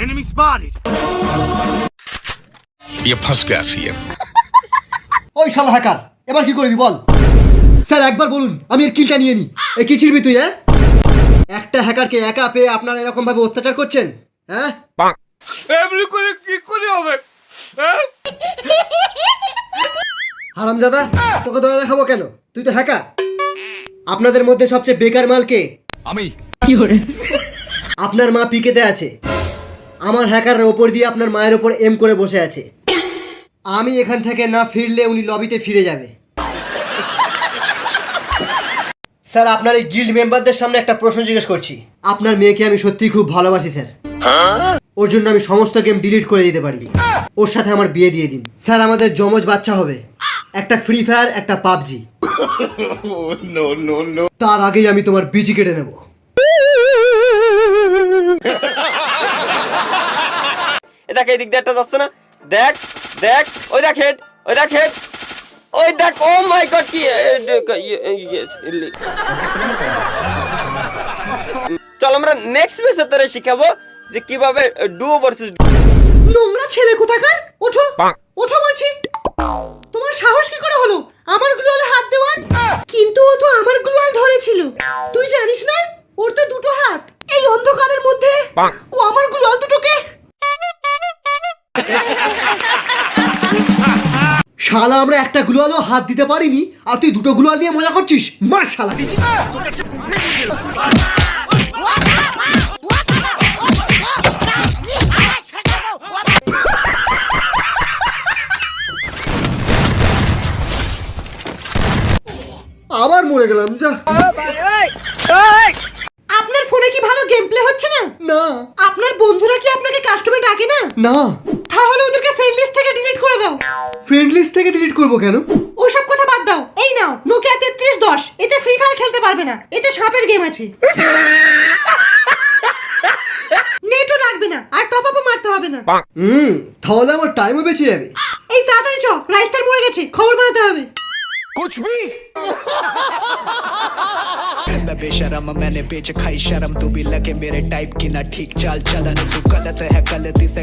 Enemy spotted. ये फंस गया सीएम। ওই শালা হ্যাকার, এবার কি করবি বল? স্যার একবার বলুন, আমি এর কিলটা নিয়ে নি। এ কি ছিড়বি তুই? হ্যাঁ, একটা হ্যাকারকে একা পেয়ে আপনারা এরকম ভাবে অত্যাচার করছেন? হ্যাঁ, এমনি করে কি করে হবে? হ্যাঁ? হারামজাদা, তোকে দয়া দেখাবো কেন? তুই তো হ্যাকার। আপনাদের মধ্যে সবচেয়ে বেকার মাল কে? আমি। আপনার মা পিকেতে আছে। আমার হ্যাকারের ওপর দিয়ে আপনার মায়ের ওপর এম করে বসে আছে। আমি এখান থেকে না ফিরলে উনি লবিতে ফিরে যাবে। স্যার, আপনার এই গিল্ড মেম্বারদের সামনে একটা প্রশ্ন জিজ্ঞেস করছি। আপনার মেয়েকে আমি সত্যিই খুব ভালোবাসি স্যার। ওর জন্য আমি সমস্ত গেম ডিলিট করে দিতে পারি। ওর সাথে আমার বিয়ে দিয়ে দিন স্যার। আমাদের যমজ বাচ্চা হবে, একটা ফ্রি ফায়ার, একটা পাবজি। তার আগেই আমি তোমার বিজি কেটে নেব। দেখ এই দিক দিয়ে একটা যাচ্ছে না, দেখ দেখ, ওই দেখ হেড, ওই দেখ হেড, ওই দেখ। ও মাই গড, কি চল আমরা নেক্সট ম্যাচে তোরে শিখাবো যে কিভাবে ডুও ভার্সেস। নোংরা ছেলে কোথাকার, ওঠো ওঠো বলছি। তোমার সাহস কি করে হলো আমার গ্লোয়ালে হাত দেওয়ার? কিন্তু ও তো আমার গ্লোয়াল ধরেছিল। তুই জানিস না ওর তো দুটো হাত। এই অন্ধকারের মধ্যে ও আমার গ্লোয়াল দুটোকে। শালা, আমরা একটা গ্লোয়ালও হাত দিতে পারিনি আর তুই দুটো গ্লোয়াল নিয়ে মজা করছিস? মার শালা। আবার মরে গেলাম যা। আপনার ফোনে কি ভালো গেম প্লে হচ্ছে না? না। আপনার বন্ধুরা কি আপনাকে কাস্টমে ডাকে না? না। তাহলে ওদেরকে ফ্রেন্ড লিস্ট থেকে ডিলিট করে দাও। ফ্রেন্ড লিস্ট থেকে ডিলিট করব কেন? ওসব কথা বাদ দাও। এই নাও নোকিয়া 3310, এতে ফ্রি ফায়ার খেলতে পারবে না, এতে সাপের গেম আছে। নেটও লাগবে না আর টপ আপও মারতে হবে না। তাহলে আমার টাইমও বেঁচে যাবে। এই তাড়াতাড়ি চ, রাইস্টার মরে গেছে, খবর বানাতে হবে। कुछ भी। मैं बेशरम, मैंने बेच खाई शर्म, तू भी लगे मेरे टाइप की ना ठीक चाल चलन, तू गलत है गलती से